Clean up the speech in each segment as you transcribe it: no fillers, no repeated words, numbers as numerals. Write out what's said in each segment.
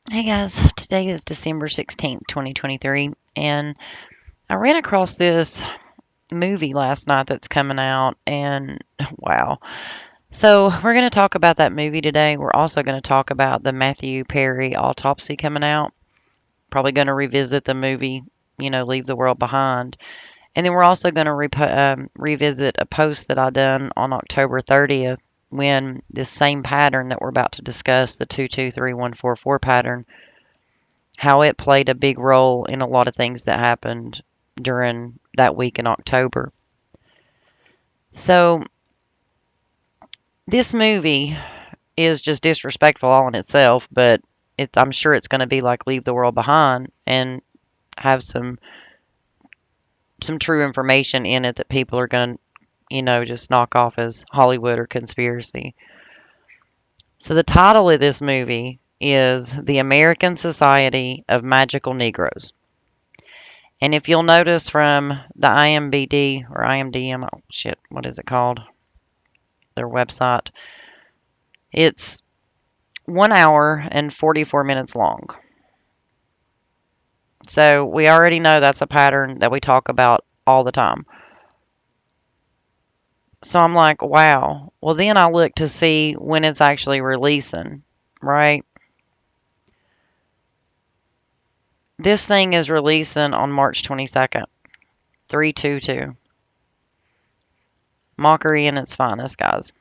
Hey guys, today is December 16th, 2023, and I ran across this movie last night that's coming out, and wow. So, we're going to talk about that movie today. We're also going to talk about the Matthew Perry autopsy coming out. Probably going to revisit the movie, Leave the World Behind. And then we're also going to revisit a post that I done on October 30th when this same pattern that we're about to discuss, the 223144 pattern, how it played a big role in a lot of things that happened during that week in October. So, this movie is just disrespectful all in itself, but I'm sure it's going to be like Leave the World Behind and have some true information in it that people are going to, just knock off as Hollywood or conspiracy. So, the title of this movie is The American Society of Magical Negroes. And if you'll notice from the IMBD or IMDM, oh shit, what is it called? Their website. It's 1 hour and 44 minutes long. So we already know that's a pattern that we talk about all the time. So I'm like, wow. Well, then I look to see when it's actually releasing, right? This thing is releasing on March 22nd, 322. Mockery in its finest, guys.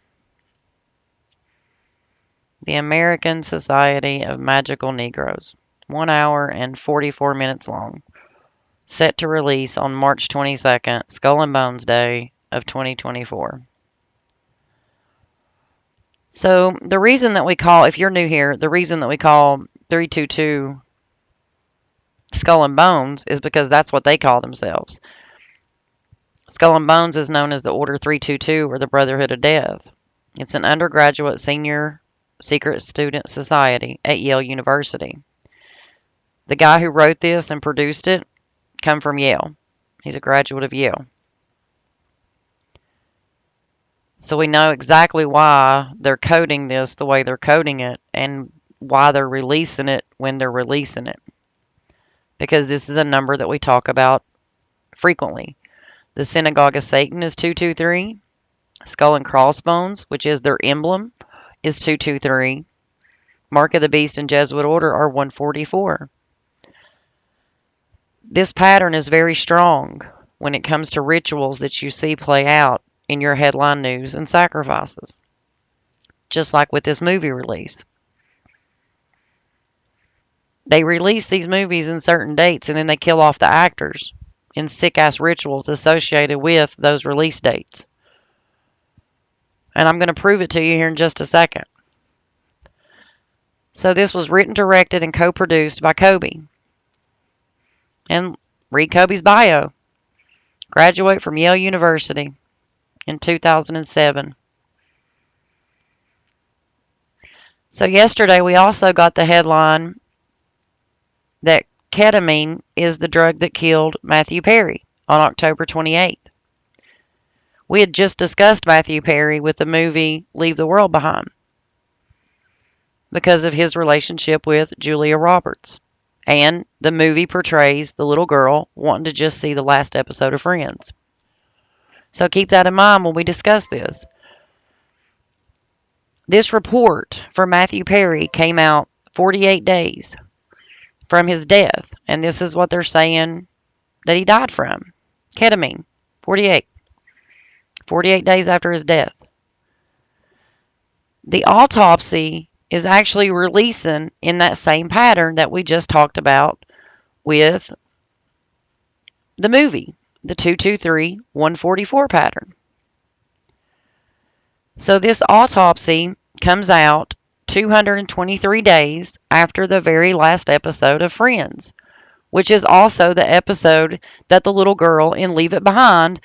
The American Society of Magical Negroes. 1 hour and 44 minutes long. Set to release on March 22nd, Skull and Bones Day of 2024. So, the reason that we call, if you're new here, the reason that we call 322 Skull and Bones is because that's what they call themselves. Skull and Bones is known as the Order 322 or the Brotherhood of Death. It's an undergraduate senior secret student society at Yale University. The guy who wrote this and produced it come from Yale. He's a graduate of Yale. So we know exactly why they're coding this the way they're coding it and why they're releasing it when they're releasing it. Because this is a number that we talk about frequently. The Synagogue of Satan is 223. Skull and Crossbones, which is their emblem, is 223. Mark of the Beast and Jesuit Order are 144. This pattern is very strong when it comes to rituals that you see play out in your headline news and sacrifices, just like with this movie release. They release these movies in certain dates and then they kill off the actors in sick ass rituals associated with those release dates. And I'm going to prove it to you here in just a second. So, this was written, directed, and co produced by Kobe. And read Kobe's bio. Graduate from Yale University in 2007. So, yesterday we also got the headline that ketamine is the drug that killed Matthew Perry on October 28th. We had just discussed Matthew Perry with the movie Leave the World Behind because of his relationship with Julia Roberts. And the movie portrays the little girl wanting to just see the last episode of Friends. So keep that in mind when we discuss this. This report for Matthew Perry came out 48 days from his death. And this is what they're saying that he died from. Ketamine. 48. 48 days after his death. The autopsy is actually releasing in that same pattern that we just talked about with the movie, the 223-144 pattern. So this autopsy comes out 223 days after the very last episode of Friends, which is also the episode that the little girl in Leave It Behind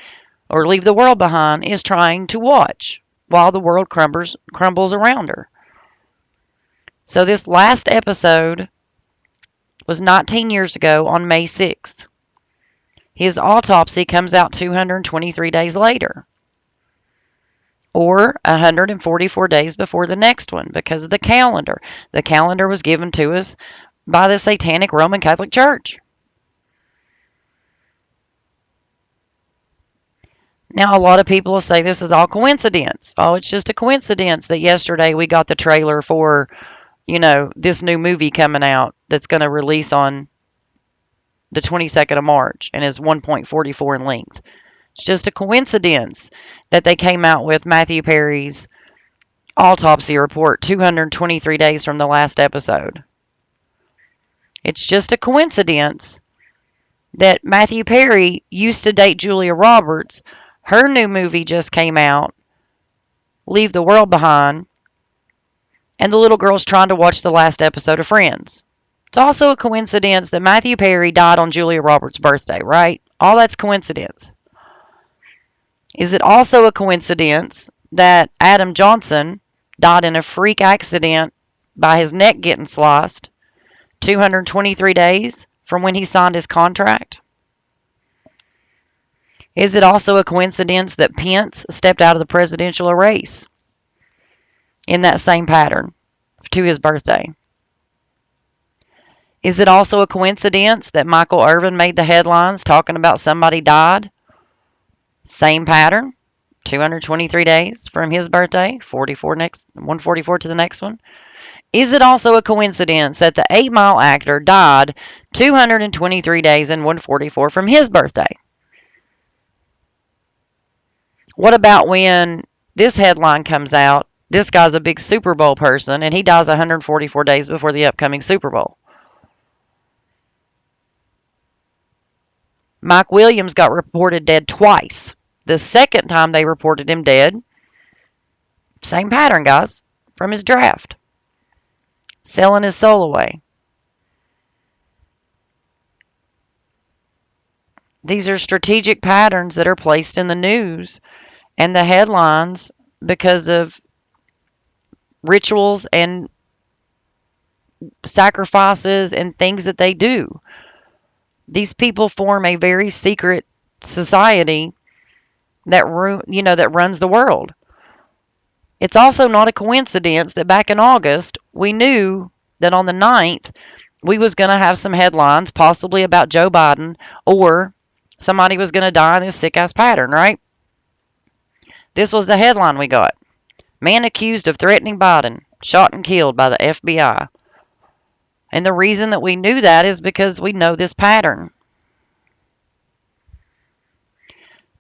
or Leave the World Behind is trying to watch while the world crumbles around her. So this last episode was 19 years ago on May 6th. His autopsy comes out 223 days later, or 144 days before the next one because of the calendar. The calendar was given to us by the Satanic Roman Catholic Church. Now, a lot of people will say this is all coincidence. Oh, it's just a coincidence that yesterday we got the trailer for, this new movie coming out that's going to release on the 22nd of March and is 1.44 in length. It's just a coincidence that they came out with Matthew Perry's autopsy report 223 days from the last episode. It's just a coincidence that Matthew Perry used to date Julia Roberts. Her new movie just came out, Leave the World Behind, and the little girl's trying to watch the last episode of Friends. It's also a coincidence that Matthew Perry died on Julia Roberts' birthday, right? All that's coincidence. Is it also a coincidence that Adam Johnson died in a freak accident by his neck getting sliced 223 days from when he signed his contract? Is it also a coincidence that Pence stepped out of the presidential race in that same pattern to his birthday? Is it also a coincidence that Michael Irvin made the headlines talking about somebody died? Same pattern, 223 days from his birthday, 144 to the next one. Is it also a coincidence that the 8 Mile actor died 223 days and 144 from his birthday? What about when this headline comes out, this guy's a big Super Bowl person, and he dies 144 days before the upcoming Super Bowl? Mike Williams got reported dead twice. The second time they reported him dead, same pattern, guys, from his draft. Selling his soul away. These are strategic patterns that are placed in the news and the headlines because of rituals and sacrifices and things that they do. These people form a very secret society that runs the world. It's also not a coincidence that back in August, we knew that on the 9th, we was going to have some headlines, possibly about Joe Biden, or somebody was going to die in this sick-ass pattern, right? This was the headline we got. Man accused of threatening Biden, shot and killed by the FBI. And the reason that we knew that is because we know this pattern.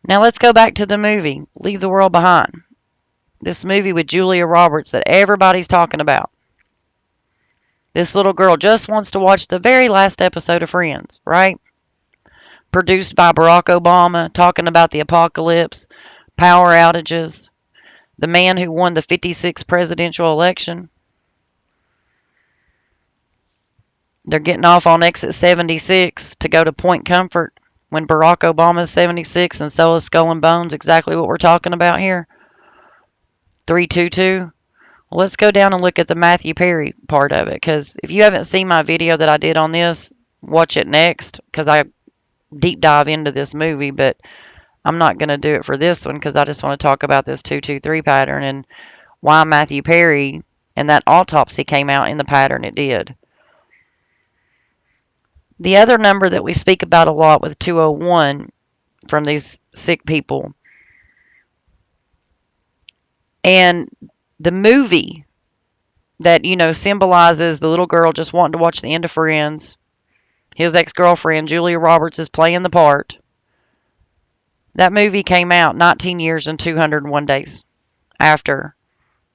Now let's go back to the movie, Leave the World Behind. This movie with Julia Roberts that everybody's talking about. This little girl just wants to watch the very last episode of Friends, right? Produced by Barack Obama, talking about the apocalypse, power outages, the man who won the 56th presidential election. They're getting off on exit 76 to go to Point Comfort when Barack Obama is 76 and so is Skull and Bones, exactly what we're talking about here. 322. Well, let's go down and look at the Matthew Perry part of it, because if you haven't seen my video that I did on this, watch it next, because I deep dive into this movie, but I'm not going to do it for this one because I just want to talk about this 223 pattern and why Matthew Perry and that autopsy came out in the pattern it did. The other number that we speak about a lot with 201 from these sick people, and the movie that, symbolizes the little girl just wanting to watch the end of Friends, his ex-girlfriend, Julia Roberts, is playing the part. That movie came out 19 years and 201 days after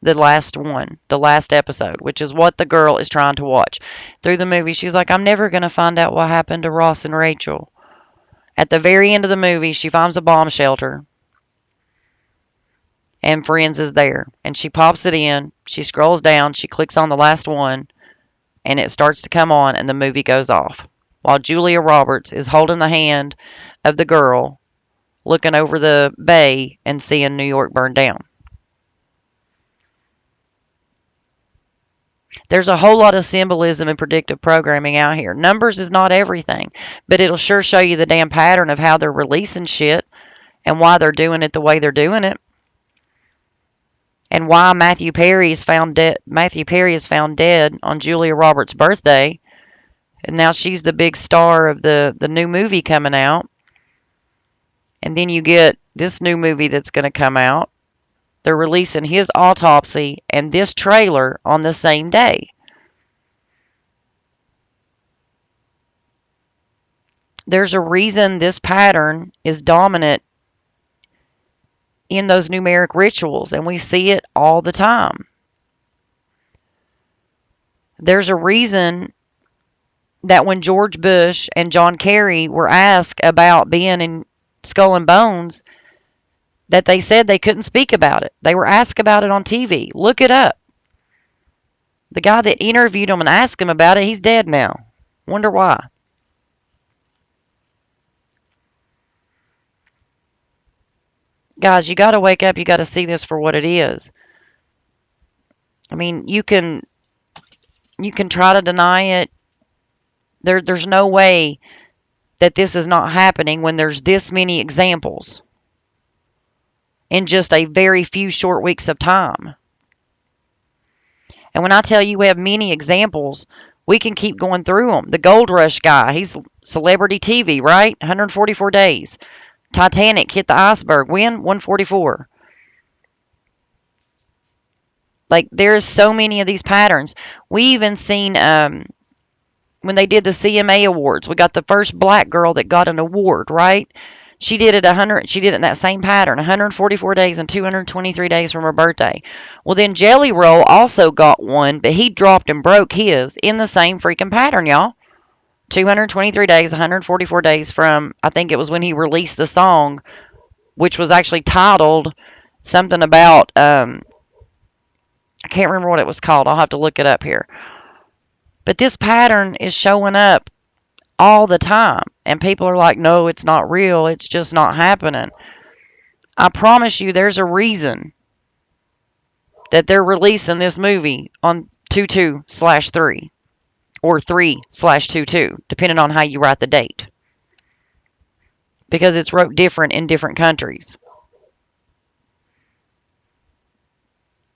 the last one, the last episode, which is what the girl is trying to watch. Through the movie, she's like, I'm never going to find out what happened to Ross and Rachel. At the very end of the movie, she finds a bomb shelter. And Friends is there. And she pops it in. She scrolls down. She clicks on the last one. And it starts to come on. And the movie goes off. While Julia Roberts is holding the hand of the girl, looking over the bay and seeing New York burn down. There's a whole lot of symbolism and predictive programming out here. Numbers is not everything, but it'll sure show you the damn pattern of how they're releasing shit and why they're doing it the way they're doing it. And why Matthew Perry is found dead on Julia Roberts' birthday And now she's the big star of the new movie coming out. And then you get this new movie that's going to come out. They're releasing his autopsy and this trailer on the same day. There's a reason this pattern is dominant in those numeric rituals, and we see it all the time. There's a reason that when George Bush and John Kerry were asked about being in Skull and Bones, that they said they couldn't speak about it. They were asked about it on TV. Look it up. The guy that interviewed them and asked him about it, he's dead now. Wonder why. Guys, you got to wake up. You got to see this for what it is. I mean, you can try to deny it. There's no way that this is not happening when there's this many examples in just a very few short weeks of time. And when I tell you we have many examples, we can keep going through them. The Gold Rush guy, he's celebrity TV, right? 144 days. Titanic hit the iceberg. When? 144. Like, there's so many of these patterns. We even seen when they did the CMA awards, we got the first black girl that got an award, right? She did it in that same pattern, 144 days and 223 days from her birthday. Well, then Jelly Roll also got one, but he dropped and broke his in the same freaking pattern, y'all. 223 days, 144 days from, I think it was when he released the song, which was actually titled something about, I can't remember what it was called. I'll have to look it up here. But this pattern is showing up all the time. And people are like, no, it's not real. It's just not happening. I promise you there's a reason that they're releasing this movie on 22/3 or 3/22, depending on how you write the date. Because it's wrote different in different countries.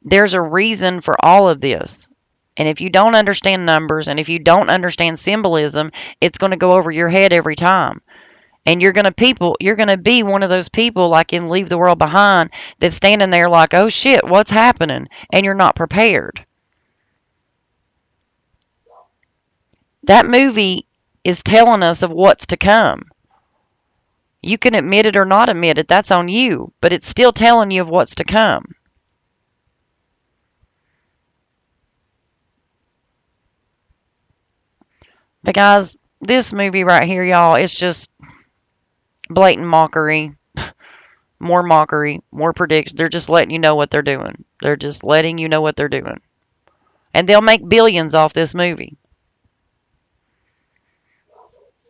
There's a reason for all of this. And if you don't understand numbers and if you don't understand symbolism, it's going to go over your head every time. And you're going to be one of those people like in Leave the World Behind that's standing there like, oh shit, what's happening? And you're not prepared. That movie is telling us of what's to come. You can admit it or not admit it, that's on you. But it's still telling you of what's to come. But guys, this movie right here, y'all, it's just blatant mockery. More prediction. They're just letting you know what they're doing. They're just letting you know what they're doing. And they'll make billions off this movie.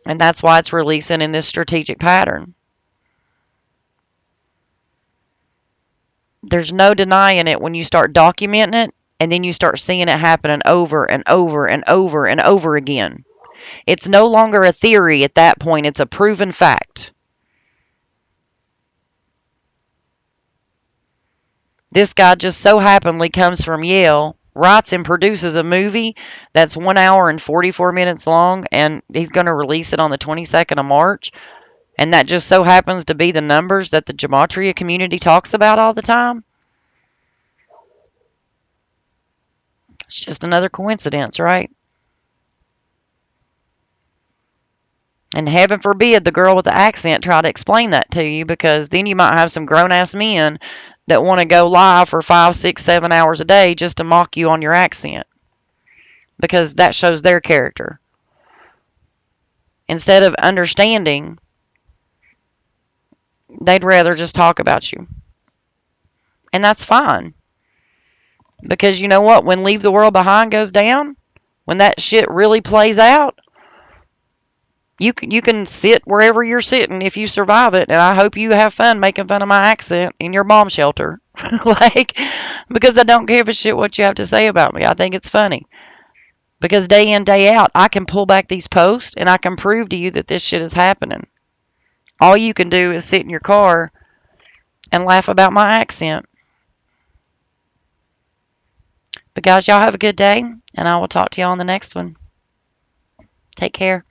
And that's why it's releasing in this strategic pattern. There's no denying it when you start documenting it and then you start seeing it happening over and over and over and over again. It's no longer a theory at that point. It's a proven fact. This guy just so happenly comes from Yale, writes and produces a movie that's 1 hour and 44 minutes long, and he's going to release it on the 22nd of March. And that just so happens to be the numbers that the gematria community talks about all the time. It's just another coincidence, right? And heaven forbid the girl with the accent try to explain that to you, because then you might have some grown-ass men that want to go live for 5, 6, 7 hours a day just to mock you on your accent. Because that shows their character. Instead of understanding, they'd rather just talk about you. And that's fine. Because you know what? When Leave the World Behind goes down, when that shit really plays out, you can sit wherever you're sitting if you survive it, and I hope you have fun making fun of my accent in your bomb shelter. Because I don't give a shit what you have to say about me. I think it's funny. Because day in, day out, I can pull back these posts, and I can prove to you that this shit is happening. All you can do is sit in your car and laugh about my accent. But guys, y'all have a good day, and I will talk to y'all on the next one. Take care.